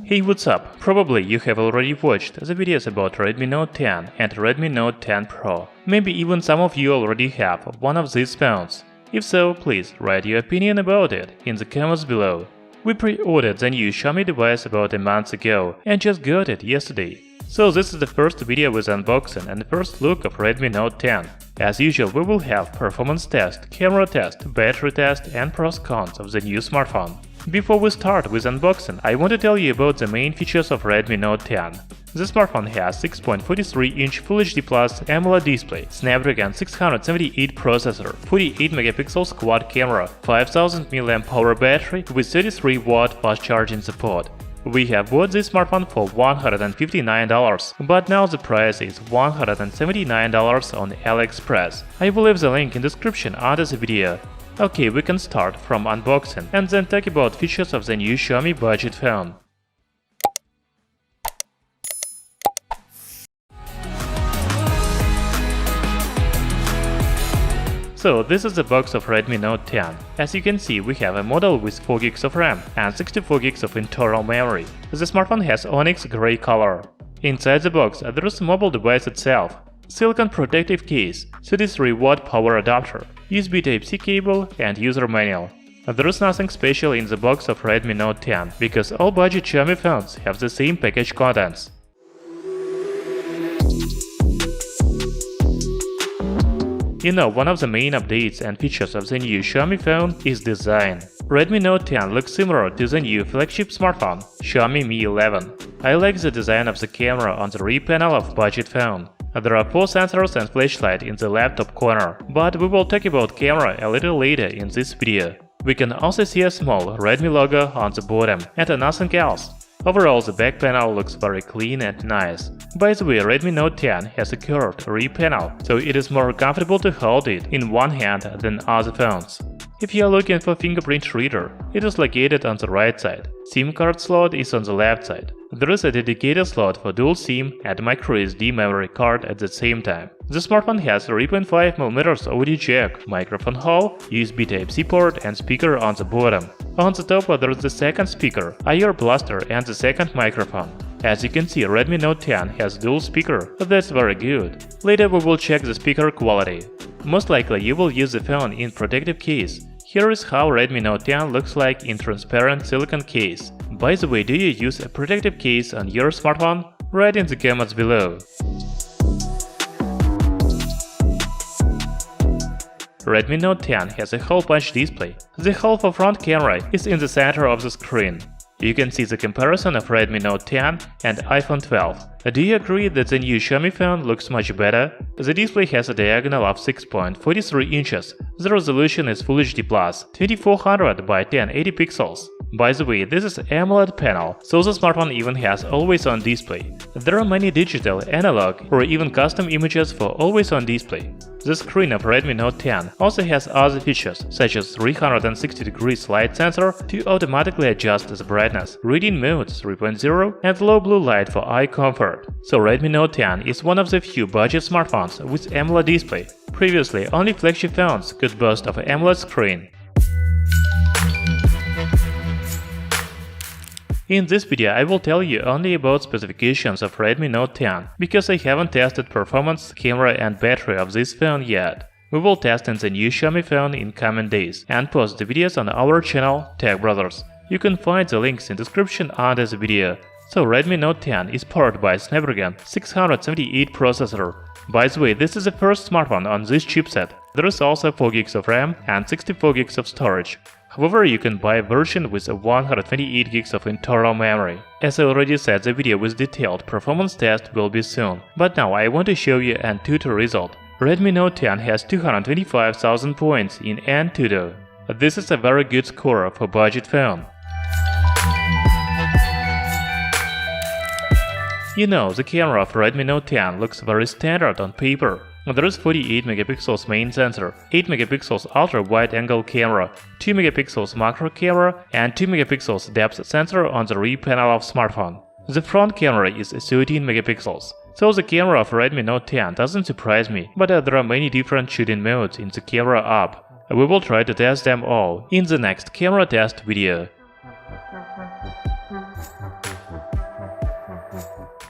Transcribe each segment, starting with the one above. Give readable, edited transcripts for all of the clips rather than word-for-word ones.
Hey, what's up? Probably you have already watched the videos about Redmi Note 10 and Redmi Note 10 Pro. Maybe even some of you already have one of these phones. If so, please write your opinion about it in the comments below. We pre-ordered the new Xiaomi device about a month ago and just got it yesterday. So this is the first video with unboxing and first look of Redmi Note 10. As usual, we will have performance test, camera test, battery test and pros-cons of the new smartphone. Before we start with unboxing, I want to tell you about the main features of Redmi Note 10. The smartphone has 6.43-inch Full HD Plus AMOLED display, Snapdragon 678 processor, 48 megapixels quad camera, 5000 mAh battery with 33-watt fast charging support. We have bought this smartphone for $159, but now the price is $179 on Aliexpress. I will leave the link in description under the video. Okay, we can start from unboxing and then talk about features of the new Xiaomi budget phone. So this is the box of Redmi Note 10. As you can see, we have a model with 4GB of RAM and 64GB of internal memory. The smartphone has onyx gray color. Inside the box there is a mobile device itself, silicone protective case, 33-watt power adapter, USB Type-C cable and user manual. There is nothing special in the box of Redmi Note 10, because all budget Xiaomi phones have the same package contents. You know, one of the main updates and features of the new Xiaomi phone is design. Redmi Note 10 looks similar to the new flagship smartphone, Xiaomi Mi 11. I like the design of the camera on the rear panel of budget phone. There are 4 sensors and flashlight in the left top corner, but we will talk about camera a little later in this video. We can also see a small Redmi logo on the bottom and nothing else. Overall, the back panel looks very clean and nice. By the way, Redmi Note 10 has a curved rear panel, so it is more comfortable to hold it in one hand than other phones. If you are looking for fingerprint reader, it is located on the right side. SIM card slot is on the left side. There is a dedicated slot for dual SIM and microSD memory card at the same time. The smartphone has 3.5mm audio jack, microphone hole, USB Type-C port and speaker on the bottom. On the top there is the second speaker, IR blaster and the second microphone. As you can see, Redmi Note 10 has dual speaker, that's very good. Later we will check the speaker quality. Most likely you will use the phone in protective case. Here is how Redmi Note 10 looks like in transparent silicone case. By the way, do you use a protective case on your smartphone? Write in the comments below. Redmi Note 10 has a hole punch display. The hole for front camera is in the center of the screen. You can see the comparison of Redmi Note 10 and iPhone 12. Do you agree that the new Xiaomi phone looks much better? The display has a diagonal of 6.43 inches. The resolution is Full HD Plus, 2400 by 1080 pixels. By the way, this is AMOLED panel, so the smartphone even has always-on display. There are many digital, analog, or even custom images for always-on display. The screen of Redmi Note 10 also has other features, such as 360° light sensor to automatically adjust the brightness, reading mode 3.0 and low blue light for eye comfort. So Redmi Note 10 is one of the few budget smartphones with AMOLED display. Previously, only flagship phones could boast of an AMOLED screen. In this video I will tell you only about specifications of Redmi Note 10, because I haven't tested performance, camera and battery of this phone yet. We will test in the new Xiaomi phone in coming days and post the videos on our channel Tech Brothers. You can find the links in description under the video. So Redmi Note 10 is powered by Snapdragon 678 processor. By the way, this is the first smartphone on this chipset. There is also 4GB of RAM and 64GB of storage. However, you can buy a version with 128GB of internal memory. As I already said, the video with detailed performance test will be soon, but now I want to show you an AnTuTu result. Redmi Note 10 has 225,000 points in AnTuTu. This is a very good score for budget phone. You know, the camera of Redmi Note 10 looks very standard on paper. There is 48 megapixels main sensor, 8 megapixels ultra-wide angle camera, 2 megapixels macro camera and 2 megapixels depth sensor on the rear panel of smartphone. The front camera is 13 megapixels. So the camera of Redmi Note 10 doesn't surprise me, but there are many different shooting modes in the camera app. We will try to test them all in the next camera test video.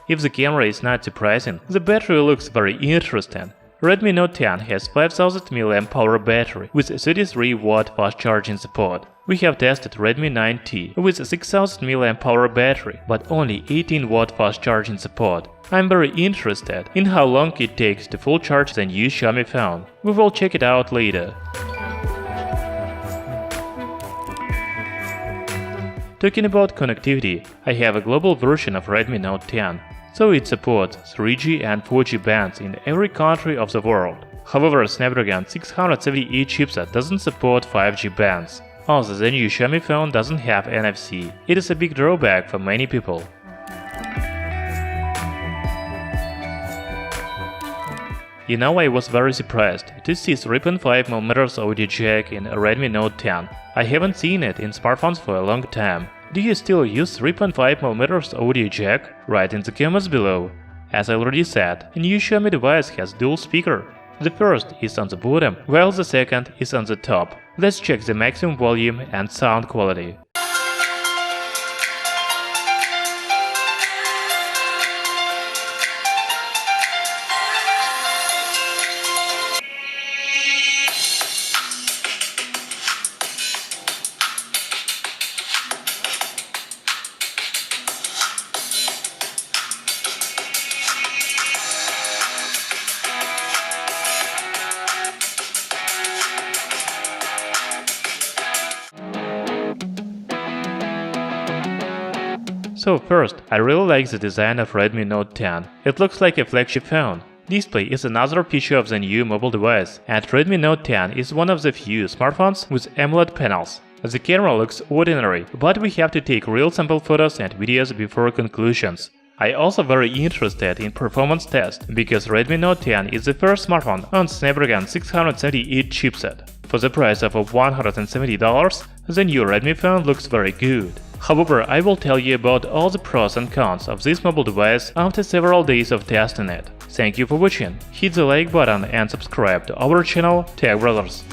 If the camera is not surprising, the battery looks very interesting. Redmi Note 10 has 5000 mAh battery with 33W fast charging support. We have tested Redmi 9T with 6000 mAh battery, but only 18W fast charging support. I'm very interested in how long it takes to full charge the new Xiaomi phone. We will check it out later. Talking about connectivity, I have a global version of Redmi Note 10. So it supports 3G and 4G bands in every country of the world. However, Snapdragon 678 chipset doesn't support 5G bands. Also, the new Xiaomi phone doesn't have NFC. It is a big drawback for many people. You know, I was very surprised to see 3.5mm audio jack in a Redmi Note 10. I haven't seen it in smartphones for a long time. Do you still use 3.5mm audio jack? Write in the comments below. As I already said, a new Xiaomi device has dual speaker. The first is on the bottom, while the second is on the top. Let's check the maximum volume and sound quality. So first, I really like the design of Redmi Note 10. It looks like a flagship phone. Display is another feature of the new mobile device, and Redmi Note 10 is one of the few smartphones with AMOLED panels. The camera looks ordinary, but we have to take real sample photos and videos before conclusions. I also very interested in performance test, because Redmi Note 10 is the first smartphone on Snapdragon 678 chipset. For the price of $170, the new Redmi phone looks very good. However, I will tell you about all the pros and cons of this mobile device after several days of testing it. Thank you for watching, hit the like button and subscribe to our channel Tech Brothers.